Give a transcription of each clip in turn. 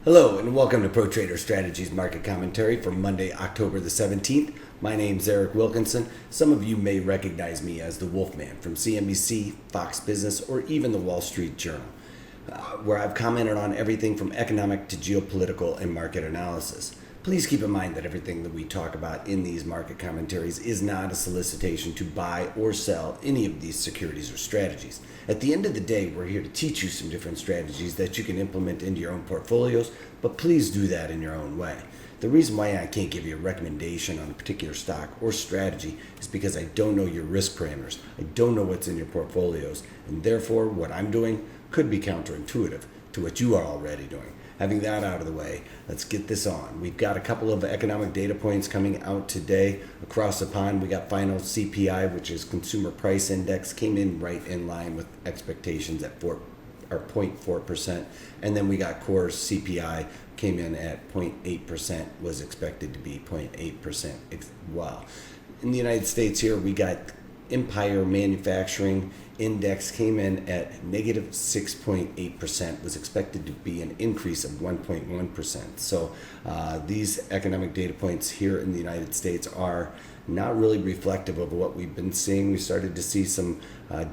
Hello and welcome to Pro Trader Strategies Market Commentary for Monday, October the 17th. My name's Eric Wilkinson. Some of you may recognize me as the Wolfman from CNBC, Fox Business, or even the Wall Street Journal, where I've commented on everything from economic to geopolitical and market analysis. Please keep in mind that everything that we talk about in these market commentaries is not a solicitation to buy or sell any of these securities or strategies. At the end of the day, we're here to teach you some different strategies that you can implement into your own portfolios, but please do that in your own way. The reason why I can't give you a recommendation on a particular stock or strategy is because I don't know your risk parameters. I don't know what's in your portfolios, and therefore what I'm doing could be counterintuitive to what you are already doing. Having that out of the way, let's get this on. We've got a couple of economic data points coming out today. Across the pond, we got final CPI, which is Consumer Price Index, came in right in line with expectations at 0.4%. And then we got core CPI, came in at 0.8%, was expected to be 0.8%. Wow. In the United States here, we got Empire Manufacturing Index came in at negative 6.8%, was expected to be an increase of 1.1%. So these economic data points here in the United States are not really reflective of what we've been seeing. We started to see some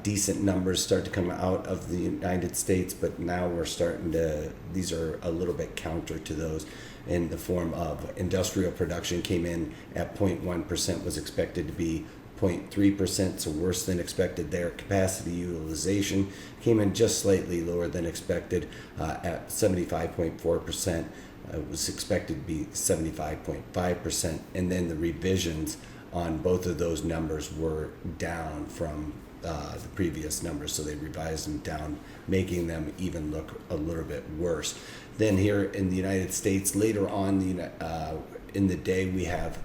decent numbers start to come out of the United States, but now we're starting to, these are a little bit counter to those in the form of industrial production came in at 0.1%, was expected to be 0.3%, so worse than expected there. Capacity utilization came in just slightly lower than expected at 75.4%. It was expected to be 75.5%, and then the revisions on both of those numbers were down from the previous numbers, so they revised them down, making them even look a little bit worse. Then here in the United States, later on in the day, we have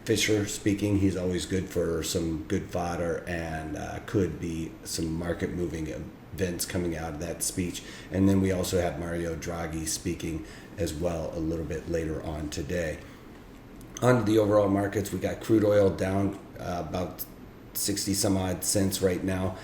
Fisher speaking. He's always good for some good fodder, and could be some market moving events coming out of that speech. And then we also have Mario Draghi speaking as well a little bit later on today. On to the overall markets, we got crude oil down about 60 some odd cents right now.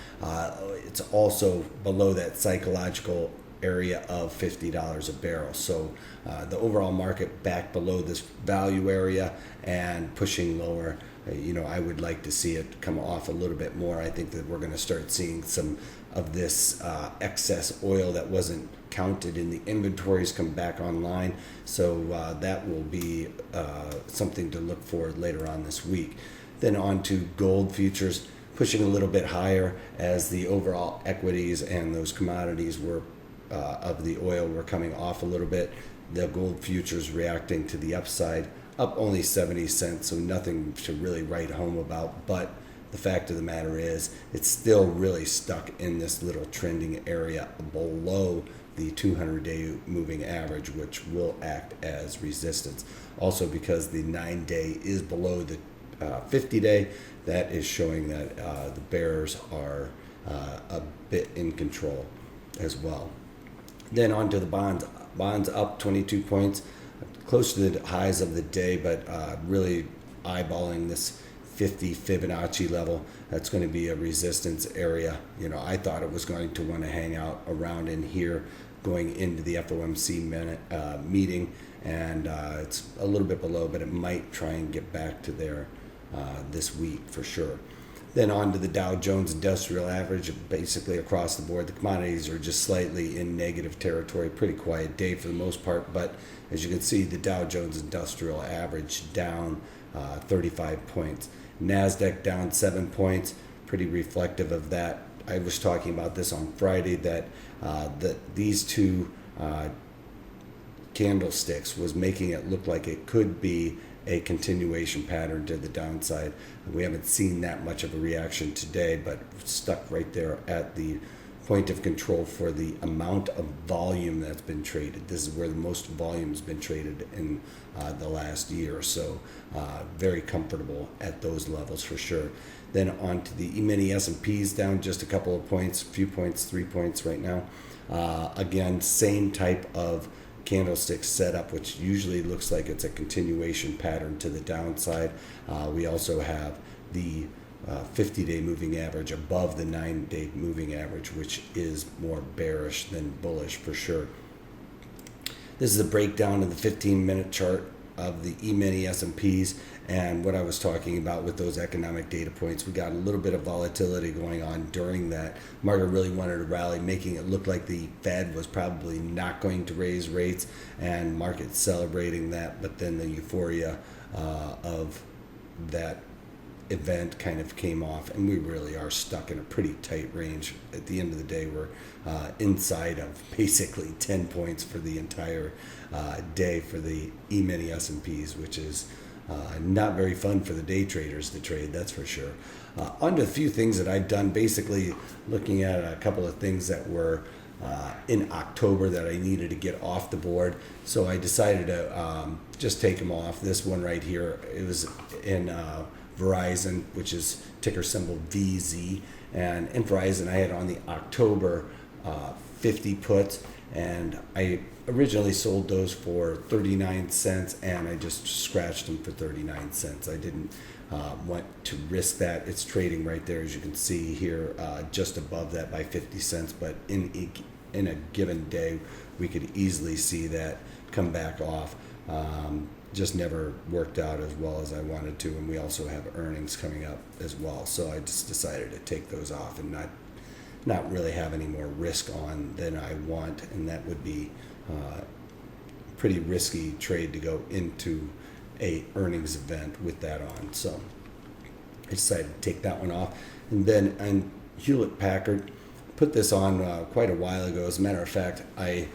It's also below that psychological area of $50 a barrel. So the overall market back below this value area and pushing lower. I would like to see it come off a little bit more. I think that we're going to start seeing some of this excess oil that wasn't counted in the inventories come back online. So that will be something to look for later on this week. Then on to gold futures, pushing a little bit higher as the overall equities and those commodities were of the oil were coming off a little bit. The gold futures reacting to the upside, up only 70 cents, so nothing to really write home about. But the fact of the matter is, it's still really stuck in this little trending area below the 200-day moving average, which will act as resistance. Also, because the 9-day is below the 50-day, that is showing that the bears are a bit in control as well. Then on to the bonds. Bonds up 22 points, close to the highs of the day, but really eyeballing this 50 Fibonacci level. That's going to be a resistance area. I thought it was going to want to hang out around in here going into the FOMC meeting, and it's a little bit below, but it might try and get back to there this week for sure. Then on to the Dow Jones Industrial Average, basically across the board. The commodities are just slightly in negative territory. Pretty quiet day for the most part, but as you can see, the Dow Jones Industrial Average down 35 points. NASDAQ down 7 points, pretty reflective of that. I was talking about this on Friday, that these two candlesticks was making it look like it could be a continuation pattern to the downside. We haven't seen that much of a reaction today, but stuck right there at the point of control for the amount of volume that's been traded. This is where the most volume has been traded in the last year or so. Very comfortable at those levels for sure. Then on to the E-mini S&Ps, down just a couple of points, a few points, 3 points right now. Again, same type of candlestick setup, which usually looks like it's a continuation pattern to the downside. We also have the 50-day moving average above the 9-day moving average, which is more bearish than bullish for sure. This is a breakdown of the 15-minute chart of the E-mini S&Ps, and what I was talking about with those economic data points. We got a little bit of volatility going on during that. Market really wanted to rally, making it look like the Fed was probably not going to raise rates, and market celebrating that, but then the euphoria of that event kind of came off, and we really are stuck in a pretty tight range. At the end of the day, we're inside of basically 10 points for the entire day for the E-mini S&Ps, which is not very fun for the day traders to trade, that's for sure. On to a few things that I've done, basically looking at a couple of things that were in October that I needed to get off the board. So I decided to just take them off. This one right here, it was in Verizon, which is ticker symbol VZ. And in Verizon, I had on the October 50 puts, and I originally sold those for 39 cents, and I just scratched them for 39 cents. I didn't want to risk that. It's trading right there, as you can see here, just above that by 50 cents. But in a given day, we could easily see that come back off. Just never worked out as well as I wanted to, and we also have earnings coming up as well. So I just decided to take those off and not really have any more risk on than I want, and that would be pretty risky trade to go into a earnings event with that on. So I decided to take that one off. And then on Hewlett Packard, put this on quite a while ago. As a matter of fact, I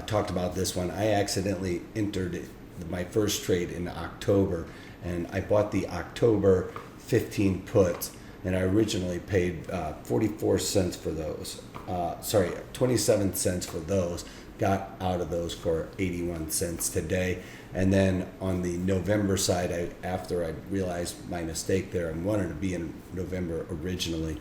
talked about this one. I accidentally entered my first trade in October, and I bought the October 15 puts, and I originally paid 44 cents for those. 27 cents for those. Got out of those for 81 cents today. And then on the November side, after I realized my mistake there and wanted to be in November originally,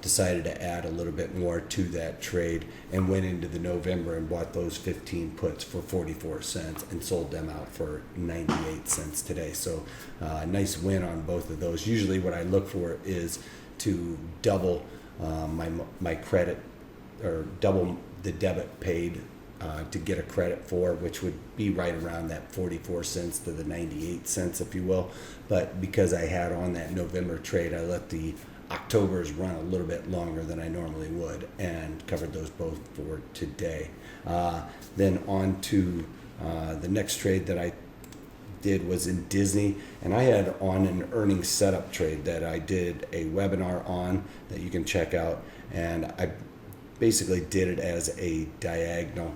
decided to add a little bit more to that trade and went into the November and bought those 15 puts for 44 cents and sold them out for 98 cents today. So nice win on both of those. Usually what I look for is to double my credit, or double the debit paid to get a credit for, which would be right around that 44 cents to the 98 cents, if you will. But because I had on that November trade, I let the October's run a little bit longer than I normally would and covered those both for today. Then on to the next trade that I did was in Disney, and I had on an earnings setup trade that I did a webinar on that you can check out, and I basically did it as a diagonal,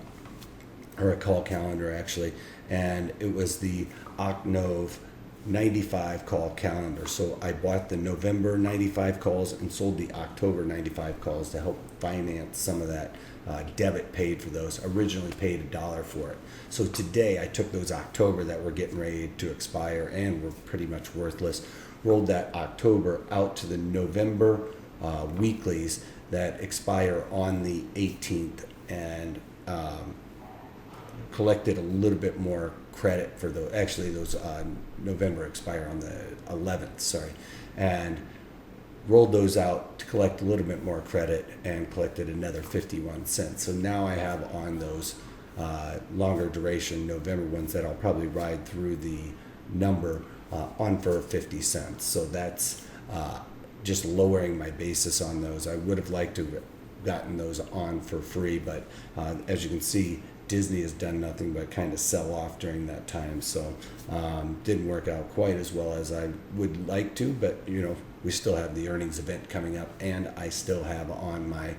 or a call calendar actually, and it was the Ocnov 95 call calendar. So I bought the November 95 calls and sold the October 95 calls to help finance some of that debit paid for those. Originally paid $1 for it. So today I took those October that were getting ready to expire and were pretty much worthless, rolled that October out to the November weeklies that expire on the 18th, and collected a little bit more credit for those. Actually, those November expire on the 11th, and rolled those out to collect a little bit more credit and collected another 51 cents. So now I have on those longer duration November ones that I'll probably ride through the number on for 50 cents. So that's just lowering my basis on those. I would have liked to have gotten those on for free, but as you can see, Disney has done nothing but kind of sell off during that time. So didn't work out quite as well as I would like to, but we still have the earnings event coming up, and I still have on my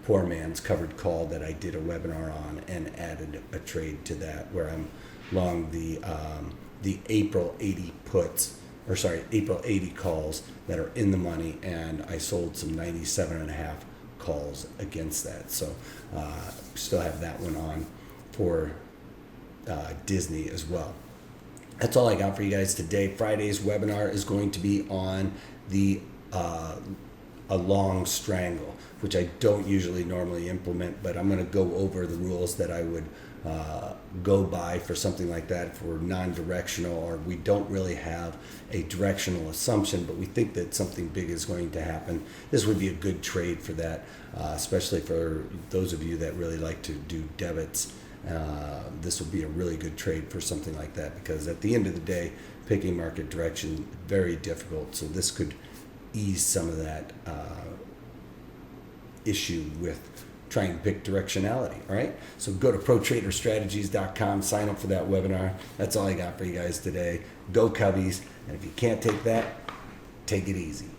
poor man's covered call that I did a webinar on and added a trade to that, where I'm long the April 80 puts, April 80 calls that are in the money, and I sold some 97.5 calls against that. So still have that one on for Disney as well. That's all I got for you guys today. Friday's webinar is going to be on the a long strangle, which I don't usually normally implement, but I'm going to go over the rules that I would go by for something like that if we're non-directional, or we don't really have a directional assumption, but we think that something big is going to happen. This would be a good trade for that, especially for those of you that really like to do debits this will be a really good trade for something like that, because at the end of the day, picking market direction very difficult. So this could ease some of that issue with trying to pick directionality. All right, so go to protraderstrategies.com, sign up for that webinar. That's all I got for you guys today. Go Cubbies, and if you can't take that, take it easy.